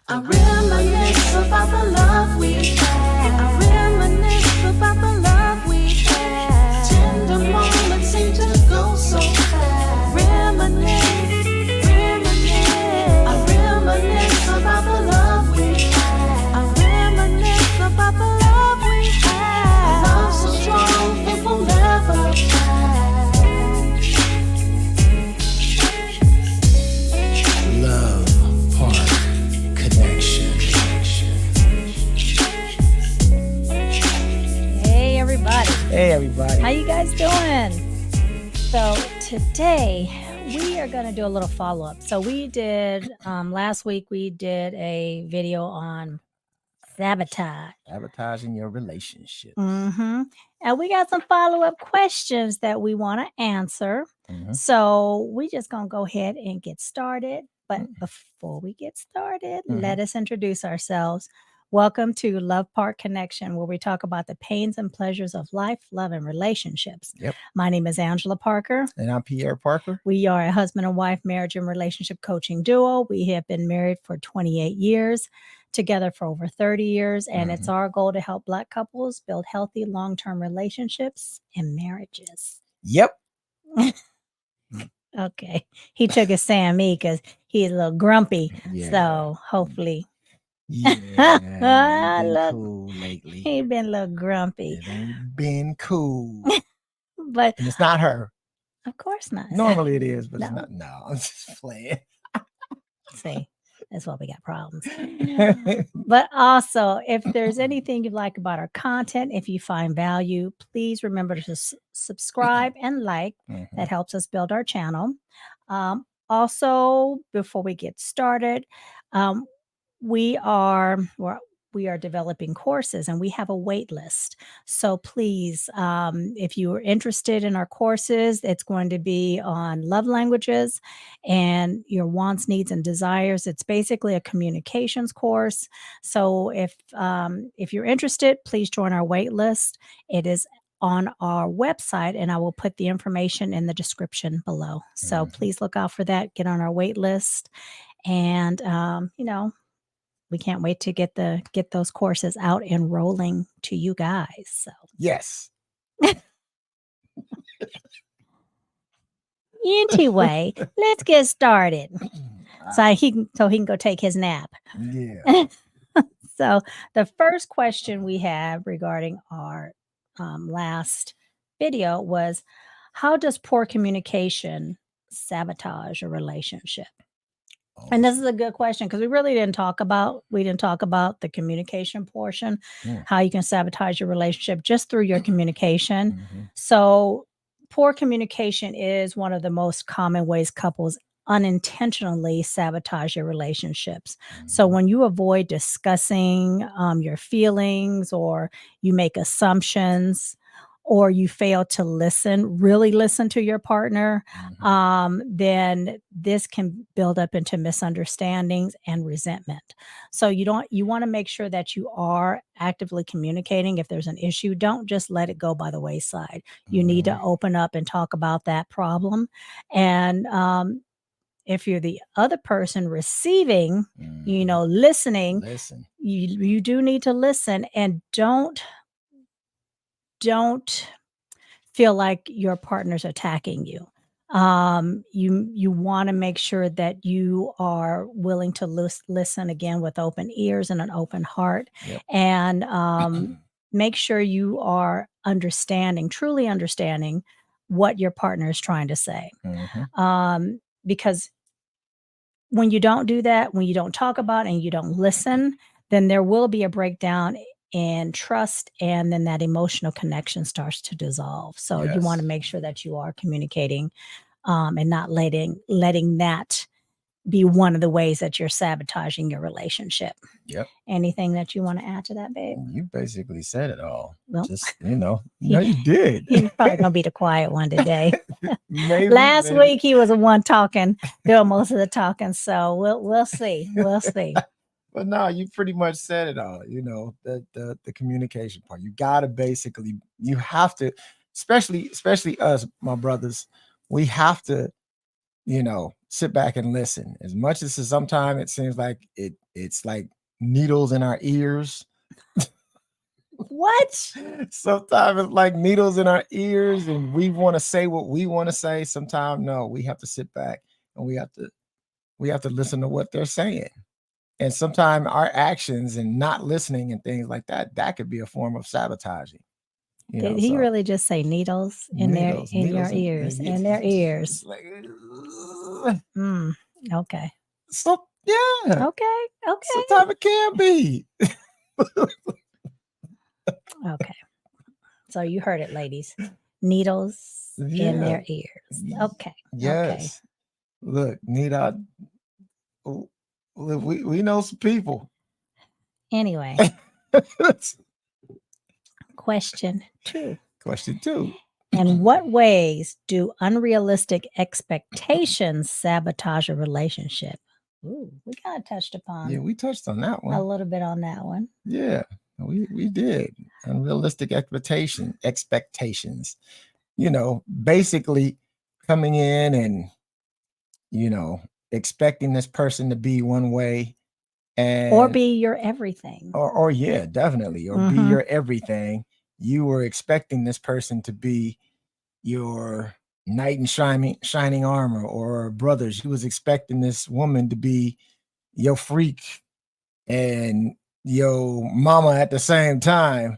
I reminisce about the love we had. I reminisce about the love we had. Tender moments seem to go so fast. Reminisce, reminisce. I reminisce about the love we had. I reminisce about the love we had. A love so strong it will never pass. Love Park Connection. Hey everybody. Hey everybody. How you guys doing? So today we are going to do a little follow-up. So we did last week we did a video on sabotage. Sabotaging your relationship. And we got some follow-up questions that we want to answer. So we just going to go ahead and get started. But before we get started, let us introduce ourselves. Welcome to Love Park Connection, where we talk about the pains and pleasures of life, love, and relationships. Yep. My name is Angela Parker. And I'm Pierre Parker. We are a husband and wife marriage and relationship coaching duo. We have been married for 28 years, together for over 30 years, and it's our goal to help Black couples build healthy, long-term relationships and marriages. Yep. Okay. He took his saying me because he's a little grumpy. Yeah. So hopefully. Yeah. Been Look, cool lately. He's been a little grumpy. It ain't been cool. But And it's not her. of course not. Normally it is, but No. it's not. No, I'm just playing. See, that's why we got problems. But also, if there's anything you like about our content, if you find value, please remember to subscribe and like. That helps us build our channel. Also, before we get started, we are developing courses and we have a wait list. So please, if you are interested in our courses, it's going to be on love languages and your wants, needs, and desires. It's basically a communications course. So if you're interested, please join our wait list. It is on our website, and I will put the information in the description below. So please look out for that. Get on our wait list, and we can't wait to get those courses out and rolling to you guys. So Yes. anyway, let's get started. So he can go take his nap. Yeah. So the first question we have regarding our last video was, how does poor communication sabotage a relationship? And this is a good question because we didn't talk about the communication portion, how you can sabotage your relationship just through your communication. So poor communication is one of the most common ways couples unintentionally sabotage your relationships. So when you avoid discussing your feelings, or you make assumptions, or you fail to really listen to your partner, then this can build up into misunderstandings and resentment. So you want to make sure that you are actively communicating. If there's an issue, don't just let it go by the wayside. You need to open up and talk about that problem. And if you're the other person receiving, listening, you do need to listen, and don't feel like your partner's attacking you. You want to make sure that you are willing to listen again with open ears and an open heart, and make sure you are truly understanding what your partner is trying to say. Because when you don't do that, when you don't talk about it and you don't listen, then there will be a breakdown in trust, and then that emotional connection starts to dissolve. So you want to make sure that you are communicating, and not letting that be one of the ways that you're sabotaging your relationship. Yep. Anything that you want to add to that, babe? You basically said it all. Well, just, you did. He's probably going to be the quiet one today. Maybe, Last week, he was the one talking, doing most of the talking. So we'll see. We'll see. But no, you pretty much said it all. The communication part. You gotta you have to, especially us, my brothers. We have to, sit back and listen. As much as sometimes it seems like it's like needles in our ears. What? Sometimes it's like needles in our ears, and we want to say what we want to say. Sometimes no, we have to sit back and we have to listen to what they're saying. And sometimes our actions and not listening and things like that could be a form of sabotaging. Did he really just say needles in needles your ears? In their ears. Like, Okay. so yeah. Okay. Sometimes it can be. Okay. So you heard it, ladies. Needles in their ears. Okay. Yes. Look, Nita, we know some people. Anyway. Question 2. In what ways do unrealistic expectations sabotage a relationship? Ooh, we kind of touched upon. Yeah, we touched on that one. A little bit on that one. Yeah, we did. Unrealistic expectations. Basically coming in and expecting this person to be one way, or be your everything. Or yeah, definitely, or be your everything. You were expecting this person to be your knight in shining armor, or brothers. You was expecting this woman to be your freak and your mama at the same time,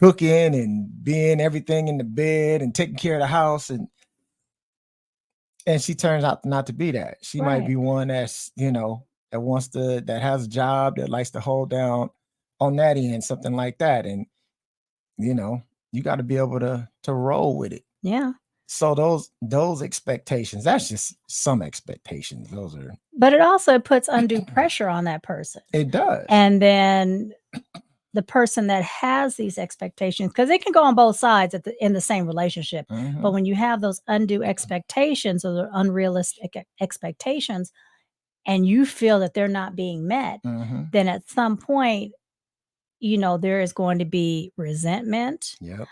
cooking and being everything in the bed and taking care of the house, and she turns out not to be that. She might be one that's that has a job, that likes to hold down on that end, something like that, and you got to be able to roll with it. Yeah. So those expectations, that's just some expectations. Those are. But it also puts undue pressure on that person. It does. And then the person that has these expectations, because it can go on both sides in the same relationship. But when you have those undue expectations or the unrealistic expectations, and you feel that they're not being met, then at some point, there is going to be resentment. Yep.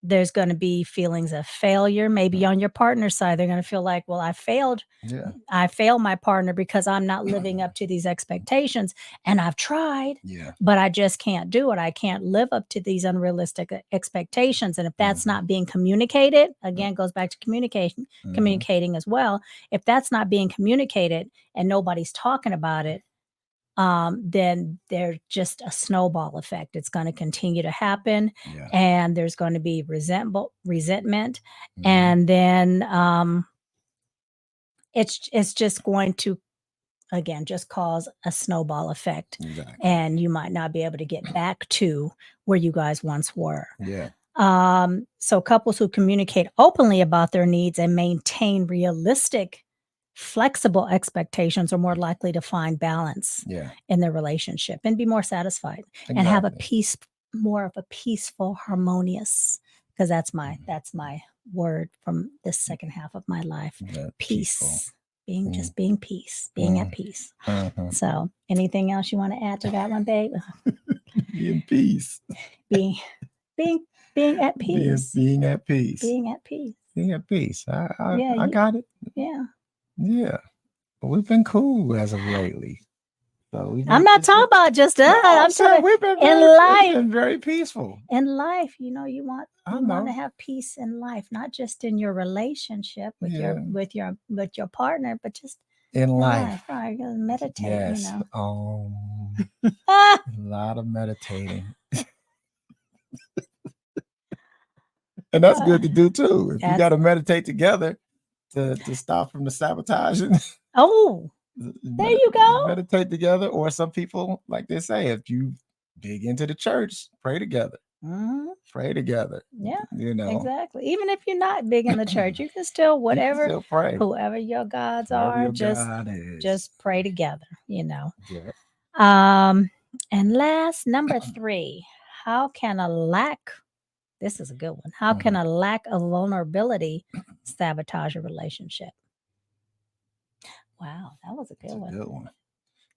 There's going to be feelings of failure. Maybe on your partner's side, they're going to feel like, well, I failed. Yeah. I failed my partner because I'm not living up to these expectations, and I've tried, but I just can't do it. I can't live up to these unrealistic expectations. And if that's not being communicated, again, goes back to communicating as well. If that's not being communicated and nobody's talking about it, then there's just a snowball effect. It's going to continue to happen, and there's going to be resentment, and then it's just going to, again, just cause a snowball effect, and you might not be able to get back to where you guys once were. Yeah. So couples who communicate openly about their needs and maintain realistic, flexible expectations are more likely to find balance in their relationship and be more satisfied and have more of a peaceful, harmonious, because that's my word from this second half of my life. Peace. Being peace, being at peace. So anything else you want to add to that one, babe? Being peace. Being at peace. Being at peace. Being at peace. Being at peace. I got it. Yeah. Yeah, but we've been cool as of lately. So I'm not talking about just us. I'm saying we've been very peaceful in life. You want to have peace in life, not just in your relationship with your partner, but just in life. Right? Meditate. Yes. A lot of meditating, and that's good to do too. If you got to meditate together. To stop from the sabotaging. Oh, there you go. Meditate together, or some people, like they say, if you dig into the church, pray together. Pray together. Yeah, exactly. Even if you're not big in the church, you can still pray. Whoever your gods are, just pray together. Yeah. And last, number 3, how can a lack? This is a good one. How can a lack of vulnerability sabotage a relationship? Wow, that was a good one. Good one.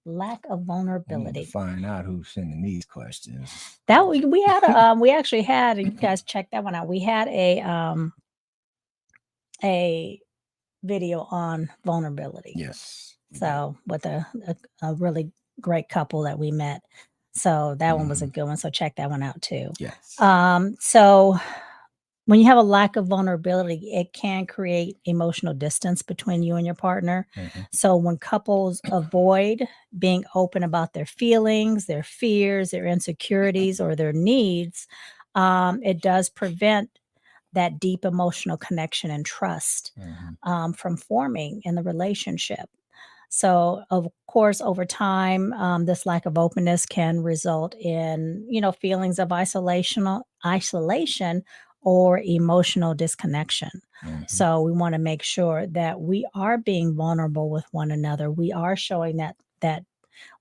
Lack of vulnerability. To find out who's sending these questions. That we had we actually had, and you guys check that one out. We had a video on vulnerability. Yes. So with a really great couple that we met. So that one was a good one. So check that one out too. Yes. So when you have a lack of vulnerability, it can create emotional distance between you and your partner. So when couples avoid being open about their feelings, their fears, their insecurities, or their needs, it does prevent that deep emotional connection and trust from forming in the relationship. So, of course, over time, this lack of openness can result in, feelings of isolation or emotional disconnection. So, we want to make sure that we are being vulnerable with one another. We are showing that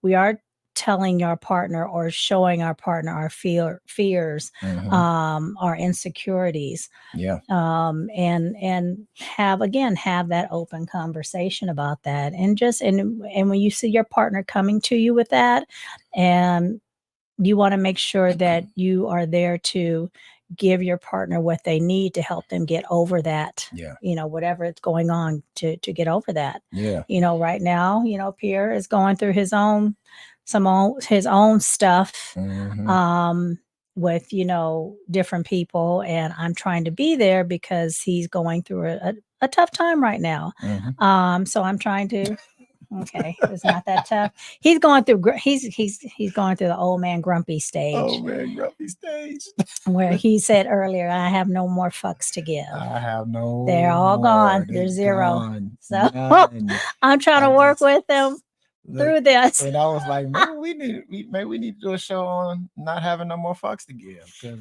we are telling our partner or showing our partner our fears, our insecurities, Yeah. and have that open conversation about that, and when you see your partner coming to you with that, and you want to make sure that you are there to give your partner what they need to help them get over that, whatever is going on to get over that. Yeah. Right now, Pierre is going through his own stuff, with, different people, and I'm trying to be there because he's going through a tough time right now. So I'm trying to, okay, it's not that tough. He's going through, he's going through the old man grumpy stage. Oh man, grumpy stage. Where he said earlier, I have no more fucks to give. I have no. They're all gone. They're zero. Gone. So None. I'm trying to work with them through this. And I was like, maybe we need to do a show on not having no more fucks to give, because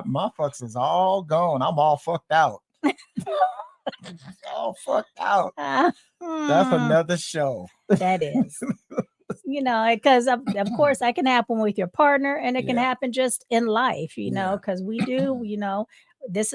my fucks is all gone. I'm all fucked out. All fucked out. That's another show. That is. Because of course that can happen with your partner, and it can happen just in life, because we do, this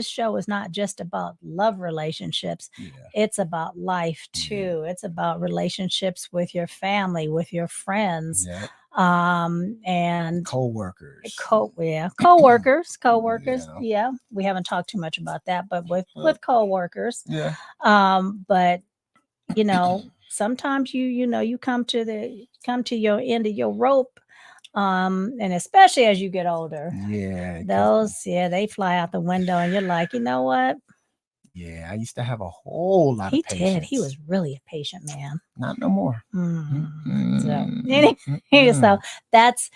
show is not just about love relationships. It's about life too. It's about relationships with your family, with your friends, and co-workers. Co-workers. Yeah. We haven't talked too much about that, but with co-workers. But sometimes you come to your end of your rope, and especially as you get older, they fly out the window, and you're like, you know what? I used to have a whole lot of patience. He was really a patient man. Not no more. So that's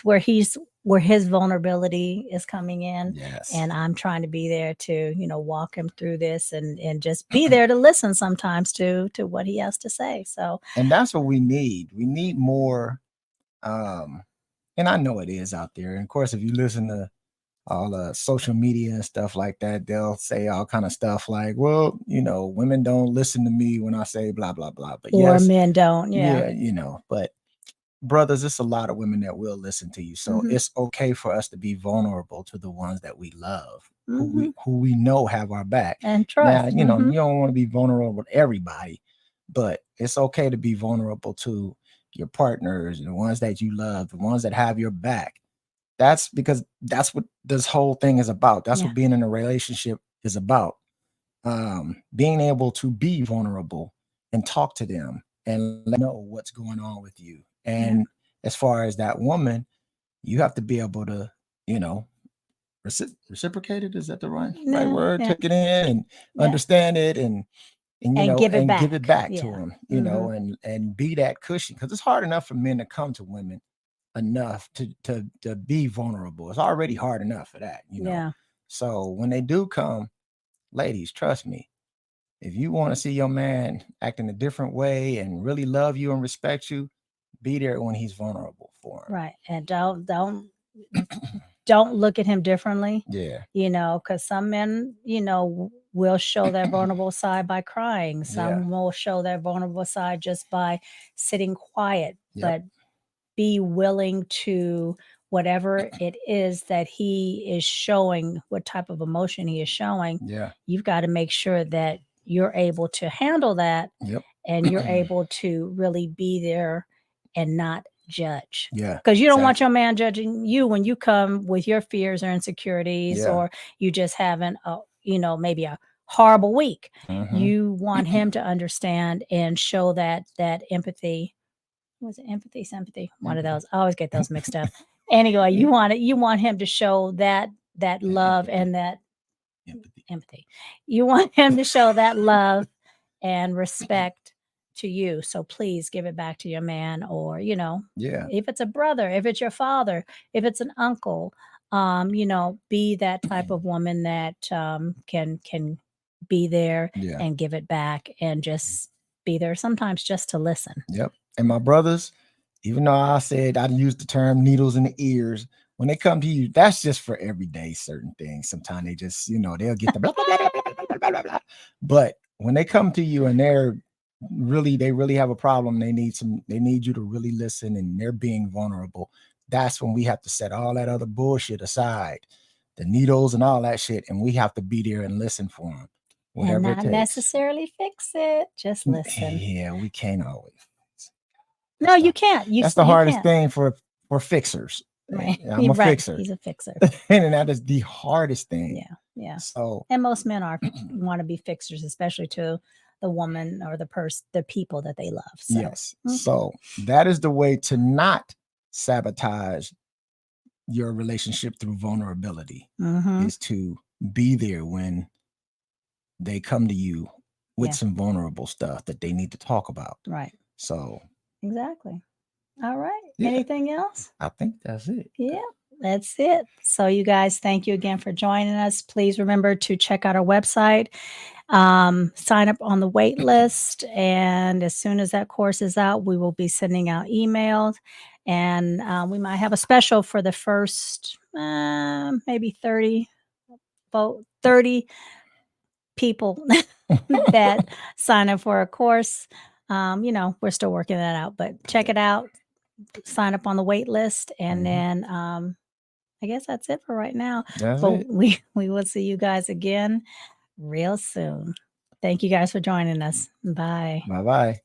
where his vulnerability is coming in. And I'm trying to be there to, walk him through this and just be there to listen sometimes to what he has to say. So, and that's what we need. We need more. And I know it is out there. And of course, if you listen to all the social media and stuff like that, they'll say all kind of stuff like, well, women don't listen to me when I say blah, blah, blah. But men don't. But brothers, it's a lot of women that will listen to you. So it's okay for us to be vulnerable to the ones that we love, who we know have our back and trust. Now, you don't want to be vulnerable with everybody, but it's okay to be vulnerable to your partners, the ones that you love, the ones that have your back. That's because that's what this whole thing is about. That's what being in a relationship is about. Being able to be vulnerable and talk to them and let them know what's going on with you. And as far as that woman, you have to be able to, reciprocate it. Is that the right word? Take it in and understand it and give it back to them, and be that cushion, because it's hard enough for men to come to women enough to be vulnerable. It's already hard enough for that, So when they do come, ladies, trust me, if you want to see your man act in a different way and really love you and respect you, be there when he's vulnerable for him. Right. And don't look at him differently. Because some men, will show their vulnerable side by crying. Some will show their vulnerable side just by sitting quiet. But be willing to, whatever it is that he is showing, what type of emotion he is showing, you've got to make sure that you're able to handle that, and you're able to really be there and not judge. Because you don't want your man judging you when you come with your fears or insecurities, or you just having maybe a horrible week. Mhm. You want him to understand and show that empathy. Was it empathy, sympathy? One of those. I always get those mixed up. Anyway, you want him to show that love and that empathy. You want him to show that love and respect to you. So please give it back to your man, or Yeah. if it's a brother, if it's your father, if it's an uncle, be that type of woman that can be there Yeah. and give it back, and just be there sometimes just to listen. Yep. And my brothers, even though I said I used the term needles in the ears, when they come to you, that's just for everyday certain things. Sometimes they just, they'll get the blah, blah, blah, blah, blah, blah, blah, blah, blah. But when they come to you and they really have a problem, they need you to really listen, and they're being vulnerable. That's when we have to set all that other bullshit aside, the needles and all that shit, and we have to be there and listen for them. And Whatever it not takes. necessarily fix it, just listen. Yeah, we can't always. No, you can't. That's the hardest can't. thing for fixers. Right. I'm a Right. fixer. He's a fixer. And that is the hardest thing. Yeah. Yeah. So, And most men want to be fixers, especially to the woman or the people that they love. So. yes. So that is the way to not sabotage your relationship through vulnerability, is to be there when they come to you with some vulnerable stuff that they need to talk about. Right. So exactly. All right. Yeah. Anything else? I think that's it. Yeah, that's it. So you guys, thank you again for joining us. Please remember to check out our website, sign up on the wait list. And as soon as that course is out, we will be sending out emails, and we might have a special for the first maybe 30 people that sign up for a course. We're still working that out, but check it out. Sign up on the wait list, and then I guess that's it for right now. That's But it. we will see you guys again real soon. Thank you guys for joining us. Bye. Bye-bye.